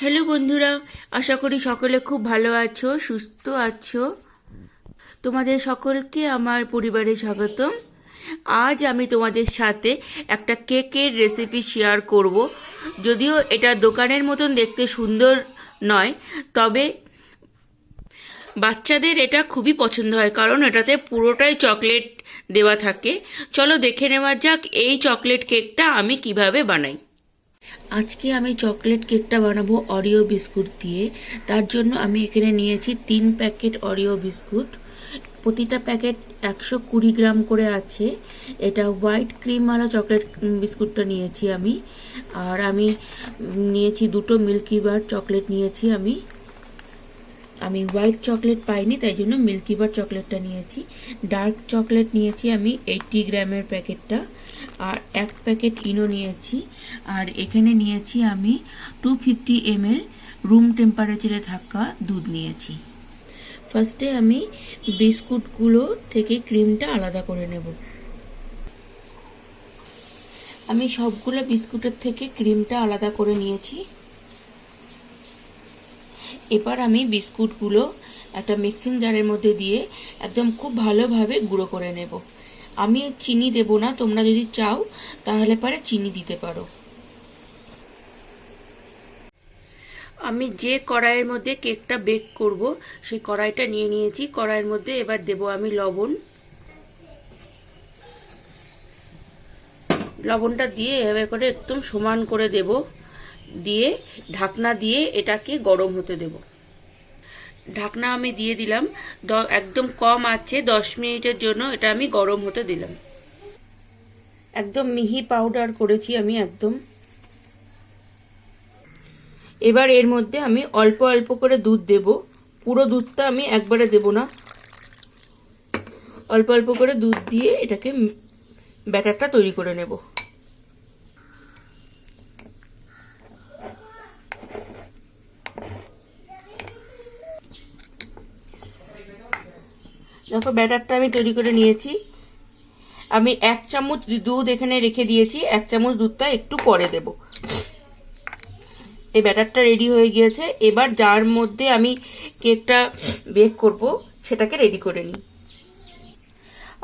Hello বন্ধুরা, আশা করি সকলে খুব ভালো আছো, সুস্থ আছো। তোমাদের সকলকে আমার পরিবারে স্বাগতম। আজ আমি তোমাদের সাথে একটা কেকের রেসিপি শেয়ার করব। যদিও এটা দোকানের মতন দেখতে সুন্দর নয়, তবে বাচ্চাদের এটা খুবই পছন্দ হয়, কারণ এটাতে পুরোটাই চকলেট দেওয়া থাকে। চলো দেখে নেওয়া যাক এই চকলেট কেকটা আমি কিভাবে বানাই। আজকে আমি চকলেট কেকটা বানাবো অরিও বিস্কুট দিয়ে। তার জন্য আমি এখানে নিয়েছি 3 প্যাকেট অরিও বিস্কুট। প্রতিটা প্যাকেট 120 গ্রাম করে আছে। এটা হোয়াইট ক্রিমওয়ালা চকলেট বিস্কুটটা নিয়েছি আমি। আর আমি নিয়েছি 2টো মিল্কি বার চকলেট নিয়েছি আমি হোয়াইট চকলেট পাইনি, তাই জন্য মিল্কি বার চকলেটটা নিয়েছি। ডার্ক চকলেট নিয়েছি আমি 80 গ্রামের প্যাকেটটা। আর 1 প্যাকেট ইনো নিয়েছি। আর এখানে নিয়েছি আমি 250 ml রুম টেম্পারেচারে থাকা দুধ নিয়েছি। ফার্স্টে আমি বিস্কুটগুলো থেকে ক্রিমটা আলাদা করে নেব। আমি সবগুলো বিস্কুটের থেকে ক্রিমটা আলাদা করে নিয়েছি। এবার আমি বিস্কুটগুলো একটা মিক্সিং জারের মধ্যে দিয়ে একদম খুব ভালোভাবে গুঁড়ো করে নেব। আমি চিনি দেব না, তোমরা যদি চাও তাহলে পারে চিনি দিতে পারো। আমি যে কড়াইয়ের মধ্যে কেকটা বেক করব সেই কড়াইটা নিয়ে নিয়েছি। কড়াইয়ের মধ্যে এবার দেব আমি লবণটা দিয়ে এভাবে করে একদম সমান করে দেব। দিয়ে ঢাকনা দিয়ে এটাকে গরম হতে দেব। ঢাকনা আমি দিয়ে দিলাম, একদম কম আছে 10 মিনিটের জন্য এটা আমি গরম হতে দিলাম। একদম মিহি পাউডার করেছি আমি একদম। এবার এর মধ্যে আমি অল্প অল্প করে দুধ দেব। পুরো দুধটা আমি একবারে দেব না, অল্প অল্প করে দুধ দিয়ে এটাকে ব্যাটারটা তৈরি করে নেব। দেখো ব্যাটারটা আমি তৈরি করে নিয়েছি। আমি 1 চামচ দুধ এখানে রেখে দিয়েছি, 1 চামচ দুধটা একটু পরে দেব। এই ব্যাটারটা রেডি হয়ে গিয়েছে। এবার যার মধ্যে আমি কেকটা বেক করব সেটাকে রেডি করে নিই।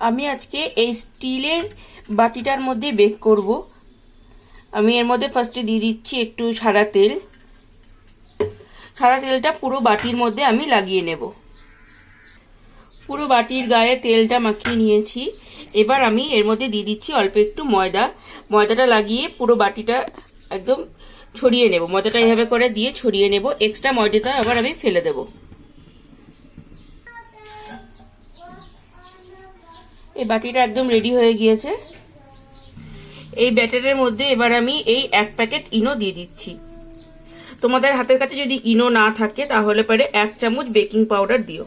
আমি আজকে এই স্টিলের বাটিটার মধ্যে বেক করব। আমি এর মধ্যে ফার্স্টে দিয়ে দিচ্ছি একটু সাদা তেল। সাদা তেলটা পুরো বাটির মধ্যে আমি লাগিয়ে নেব। পুরো বাটির গায়ে তেলটা মাখিয়ে নিয়েছি। এবার আমি এর মধ্যে দিয়ে দিচ্ছি অল্প একটু ময়দাটা লাগিয়ে পুরো বাটিটা একদম ছড়িয়ে নেব। ময়দাটা এভাবে করে দিয়ে ছড়িয়ে নেব। এক্সট্রা ময়দাটা আবার আমি ফেলে দেব। এই বাটিটা একদম রেডি হয়ে গিয়েছে। এই ব্যাটারের মধ্যে এবার আমি এই 1 প্যাকেট ইনো দিয়ে দিচ্ছি। তোমাদের হাতের কাছে যদি ইনো না থাকে তাহলে পরে 1 চামচ বেকিং পাউডার দিও।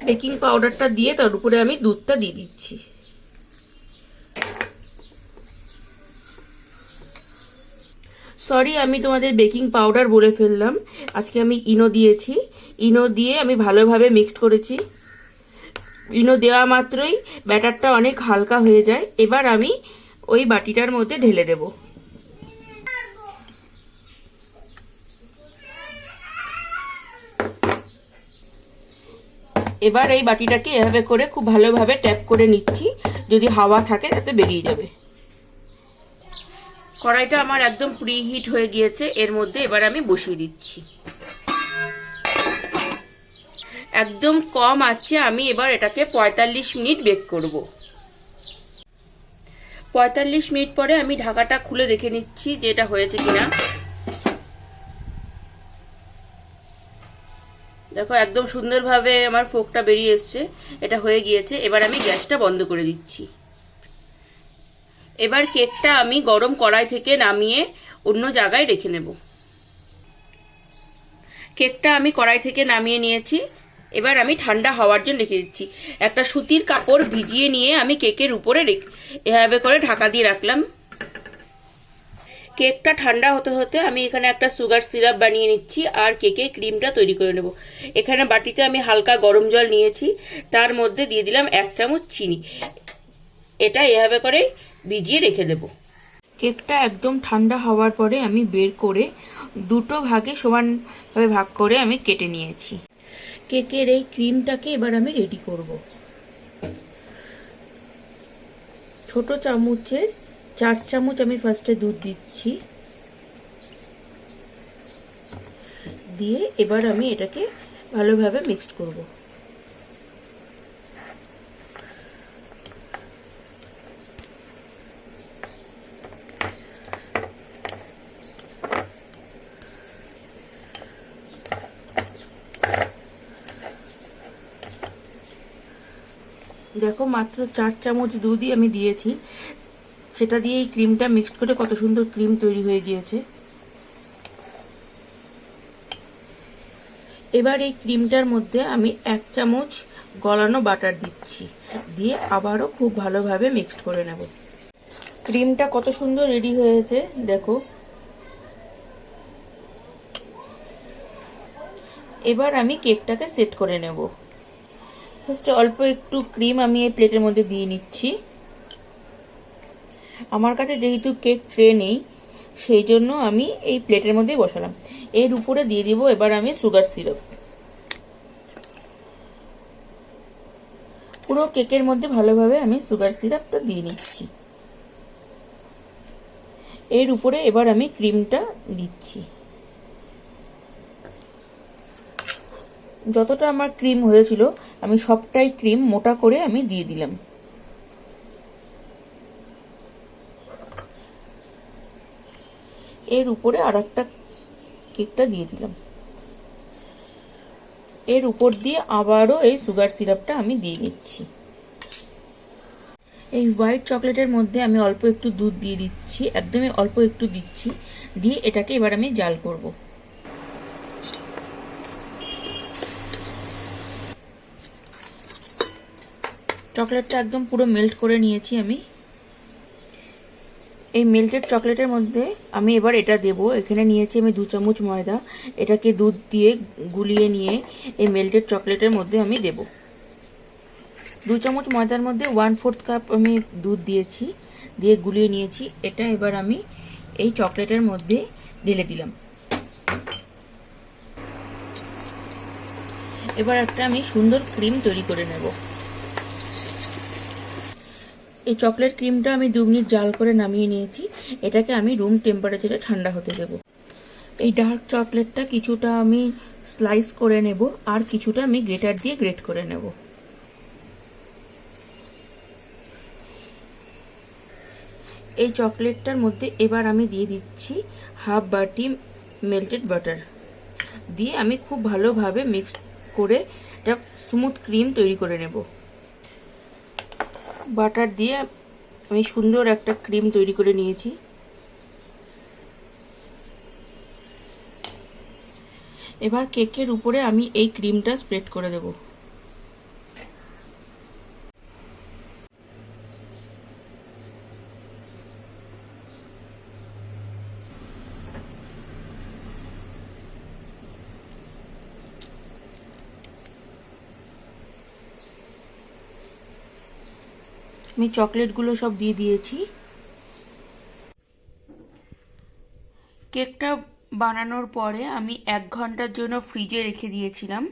বেকিং পাউডারটা দিয়ে তার উপরে আমি দুধটা দিয়ে দিচ্ছি। সরি, আমি তোমাদের বেকিং পাউডার বলে ফেললাম। আজকে আমি ইনো দিয়েছি। ইনো দিয়ে আমি ভালোভাবে মিক্সড করেছি। ইনো দেওয়া মাত্রই ব্যাটারটা অনেক হালকা হয়ে যায়। এবার আমি ওই বাটিটার মধ্যে ঢেলে দেব। এবার এই বাটিটাকে এভাবে করে খুব ভালোভাবে ট্যাপ করে নিচ্ছি। যদি হাওয়া থাকে তাতে বেরিয়ে যাবে। কড়াইটা আমার একদম প্রি হিট হয়ে গিয়েছে। এর মধ্যে এবার আমি বসিয়ে দিচ্ছি। একদম কম আছে আমি এবার এটাকে 45 মিনিট বেক করব। 45 মিনিট পরে আমি ঢাকাটা খুলে দেখে নিচ্ছি যে এটা হয়েছে কিনা। দেখো একদম সুন্দরভাবে আমার ফোকটা বেরিয়ে এসছে। এটা হয়ে গিয়েছে। এবার আমি গ্যাসটা বন্ধ করে দিচ্ছি। এবার কেকটা আমি গরম কড়াই থেকে নামিয়ে অন্য জায়গায় রেখে নেব। কেকটা আমি কড়াই থেকে নামিয়ে নিয়েছি। এবার আমি ঠান্ডা হওয়ার জন্য রেখে দিচ্ছি। একটা সুতির কাপড় ভিজিয়ে নিয়ে আমি কেকের উপরে এভাবে করে ঢাকা দিয়ে রাখলাম। কেকটা ঠান্ডা হতে হতে আমি এখানে একটা সুগার সিরাপ বানিয়ে নিচ্ছি আর কেকের ক্রিমটা তৈরি করে নেব। এখানে বাটিতে আমি হালকা গরম জল নিয়েছি, তার মধ্যে দিয়ে দিলাম 1 চামচ চিনি। এটা এভাবে করে ভিজিয়ে রেখে দেব। কেকটা একদম ঠান্ডা হওয়ার পরে আমি বের করে দুটো ভাগে সমানভাবে ভাগ করে আমি কেটে নিয়েছি। কেকের এই ক্রিমটাকে এবার আমি রেডি করব। ছোট চামচের 4 চামচ আমি ফার্স্টে দুধ দিচ্ছি, দিয়ে এবার আমি এটাকে ভালোভাবে মিক্সড করব। দেখো মাত্র 4 চামচ দুধই আমি দিয়েছি, সেটা দিয়ে এই ক্রিমটা মিক্সড করে কত সুন্দর ক্রিম তৈরি হয়ে গিয়েছে। এবার এই ক্রিমটার মধ্যে আমি 1 চামচ গলানো বাটার দিচ্ছি, দিয়ে আবারও খুব ভালোভাবে মিক্সড করে নেব। ক্রিমটা কত সুন্দর রেডি হয়েছে দেখো। এবার আমি কেকটাকে সেট করে নেব। ফার্স্টে অল্প একটু ক্রিম আমি এই প্লেটের মধ্যে দিয়ে নিচ্ছি। আমার কাছে যেহেতু কেক ট্রে নেই, সেই জন্য আমি এই প্লেটের মধ্যেই বসালাম। এর উপরে দিয়ে দিব এবার আমি সুগার সিরাপ। পুরো কেকের মধ্যে ভালোভাবে আমি সুগার সিরাপটা দিয়ে নিচ্ছি। এর উপরে এবার আমি ক্রিমটা দিচ্ছি। যতটা আমার ক্রিম হয়েছিল আমি সবটাই ক্রিম মোটা করে আমি দিয়ে দিলাম। এর উপরে আরেকটা কেকটা দিয়ে দিলাম। এর উপর দিয়ে আবারও এই সুগার সিরাপটা আমি দিয়ে নিচ্ছি। এই হোয়াইট চকলেটের মধ্যে আমি অল্প একটু দুধ দিয়ে দিচ্ছি, একদমই অল্প একটু দিচ্ছি, দিয়ে এটাকে এবার আমি জাল করব। চকলেটটা একদম পুরো মেল্ট করে নিয়েছি আমি। এই মেল্টেড চকলেটের মধ্যে আমি এবার এটা দেব। এখানে নিয়েছি আমি 2 চামচ ময়দা, এটাকে দুধ দিয়ে গুলিয়ে নিয়ে এই মেল্টেড চকলেটের মধ্যে আমি দেব। 2 চামচ ময়দার মধ্যে 1/4 কাপ আমি দুধ দিয়েছি, দিয়ে গুলিয়ে নিয়েছি। এটা এবার আমি এই চকলেটের মধ্যে ঢেলে দিলাম। এবার একটা আমি সুন্দর ক্রিম তৈরি করে নেব। এই চকলেট ক্রিমটা আমি 2 মিনিট জাল করে নামিয়ে নিয়েছি। এটাকে আমি রুম টেম্পারেচারে ঠান্ডা হতে দেব। এই ডার্ক চকলেটটা কিছুটা আমি স্লাইস করে নেব, আর কিছুটা আমি গ্রেটার দিয়ে গ্রেট করে নেব। এই চকলেটটার মধ্যে এবার আমি দিয়ে দিচ্ছি হাফ বাটি মেল্টেড বাটার, দিয়ে আমি খুব ভালোভাবে মিক্স করে একটা স্মুথ ক্রিম তৈরি করে নেব। বাটার দিয়ে আমি সুন্দর একটা ক্রিম তৈরি করে নিয়েছি। এবার কেকের উপরে আমি এই ক্রিমটা স্প্রেড করে দেব। আমি চকলেটগুলো সব দিয়ে দিয়েছি। কেকটা বানানোর পরে আমি 1 ঘন্টার জন্য ফ্রিজে রেখে দিয়েছিলাম।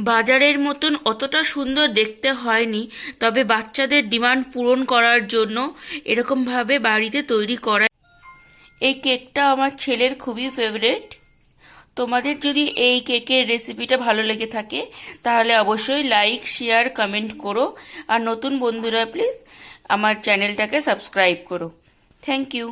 বাজারের মতন অতটা সুন্দর দেখতে হয়নি, তবে বাচ্চাদের ডিমান্ড পূরণ করার জন্য এরকমভাবে বাড়িতে তৈরি করা। এই কেকটা আমার ছেলের খুবই ফেভারিট। তোমাদের যদি এই কেকের রেসিপিটা ভালো লেগে থাকে তাহলে অবশ্যই লাইক, শেয়ার, কমেন্ট করো, আর নতুন বন্ধুরা প্লিজ আমার চ্যানেলটাকে সাবস্ক্রাইব করো। Thank you.